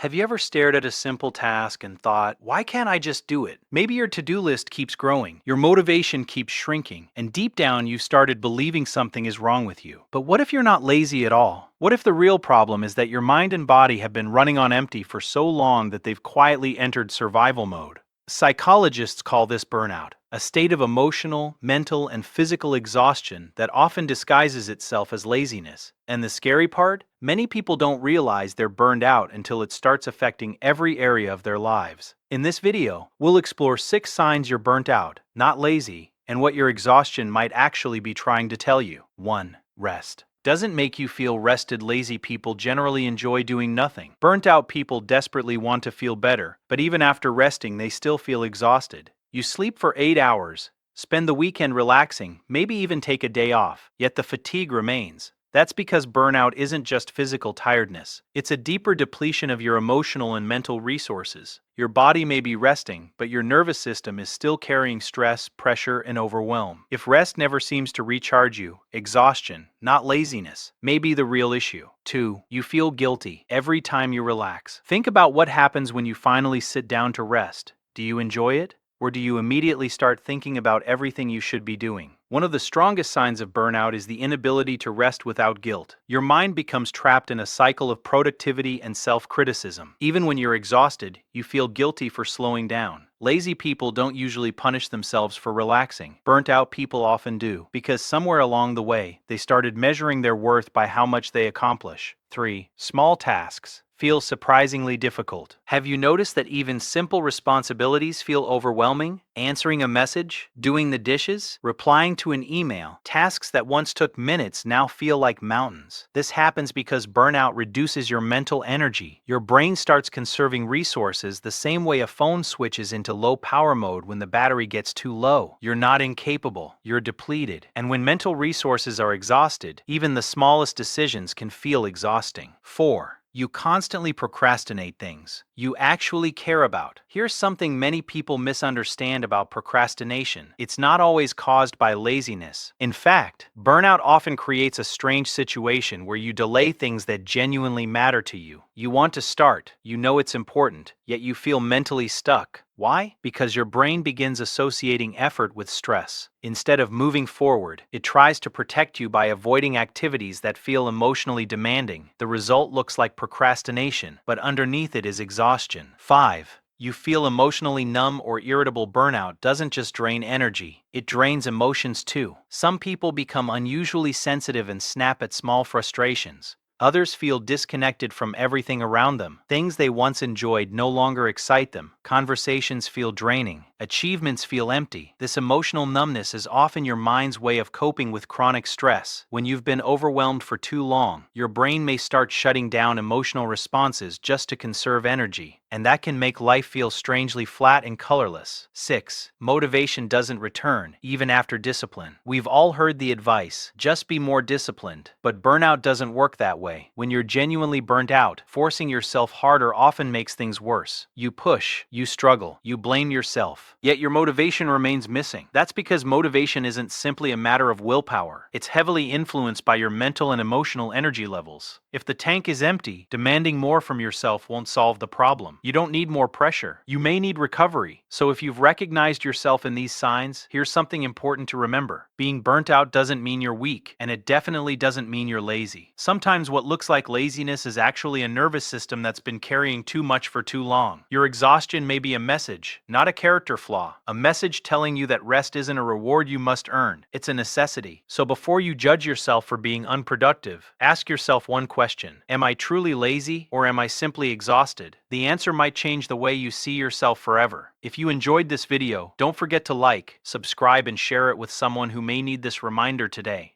Have you ever stared at a simple task and thought, why can't I just do it? Maybe your to do list keeps growing, your motivation keeps shrinking, and deep down you've started believing something is wrong with you. But what if you're not lazy at all? What if the real problem is that your mind and body have been running on empty for so long that they've quietly entered survival mode? Psychologists call this burnout, a state of emotional, mental, and physical exhaustion that often disguises itself as laziness. And the scary part? Many people don't realize they're burned out until it starts affecting every area of their lives. In this video, we'll explore 6 signs you're burnt out, not lazy, and what your exhaustion might actually be trying to tell you. 1. Rest. Doesn't make you feel rested. Lazy people generally enjoy doing nothing. Burnt out people desperately want to feel better, but even after resting, they still feel exhausted. You sleep for 8 hours, spend the weekend relaxing, maybe even take a day off, yet the fatigue remains. That's because burnout isn't just physical tiredness. It's a deeper depletion of your emotional and mental resources. Your body may be resting, but your nervous system is still carrying stress, pressure, and overwhelm. If rest never seems to recharge you, exhaustion, not laziness, may be the real issue. 2. You feel guilty every time you relax. Think about what happens when you finally sit down to rest. Do you enjoy it? Or do you immediately start thinking about everything you should be doing? One of the strongest signs of burnout is the inability to rest without guilt. Your mind becomes trapped in a cycle of productivity and self-criticism. Even when you're exhausted, you feel guilty for slowing down. Lazy people don't usually punish themselves for relaxing. Burnt-out people often do, because somewhere along the way, they started measuring their worth by how much they accomplish. 3. Small tasks feel surprisingly difficult. Have you noticed that even simple responsibilities feel overwhelming? Answering a message, doing the dishes, replying to an email, tasks that once took minutes now feel like mountains. This happens because burnout reduces your mental energy. Your brain starts conserving resources the same way a phone switches into low power mode when the battery gets too low. You're not incapable, you're depleted. And when mental resources are exhausted, even the smallest decisions can feel exhausting. 4. You constantly procrastinate things you actually care about. Here's something many people misunderstand about procrastination. It's not always caused by laziness. In fact, burnout often creates a strange situation where you delay things that genuinely matter to you. You want to start, you know it's important, yet you feel mentally stuck. Why? Because your brain begins associating effort with stress. Instead of moving forward, it tries to protect you by avoiding activities that feel emotionally demanding. The result looks like procrastination, but underneath it is exhaustion. 5. You feel emotionally numb or irritable. Burnout doesn't just drain energy, it drains emotions too. Some people become unusually sensitive and snap at small frustrations. Others feel disconnected from everything around them. Things they once enjoyed no longer excite them. Conversations feel draining. Achievements feel empty. This emotional numbness is often your mind's way of coping with chronic stress. When you've been overwhelmed for too long, your brain may start shutting down emotional responses just to conserve energy, and that can make life feel strangely flat and colorless. 6. Motivation doesn't return, even after discipline. We've all heard the advice, just be more disciplined, but burnout doesn't work that way. When you're genuinely burnt out, forcing yourself harder often makes things worse. You push, you struggle, you blame yourself, yet your motivation remains missing. That's because motivation isn't simply a matter of willpower. It's heavily influenced by your mental and emotional energy levels. If the tank is empty, demanding more from yourself won't solve the problem. You don't need more pressure. You may need recovery. So if you've recognized yourself in these signs, here's something important to remember. Being burnt out doesn't mean you're weak, and it definitely doesn't mean you're lazy. Sometimes what looks like laziness is actually a nervous system that's been carrying too much for too long. Your exhaustion may be a message, not a character flaw. A message telling you that rest isn't a reward you must earn. It's a necessity. So before you judge yourself for being unproductive, ask yourself one question. Am I truly lazy, or am I simply exhausted? The answer might change the way you see yourself forever. If you enjoyed this video, don't forget to like, subscribe, and share it with someone who may need this reminder today.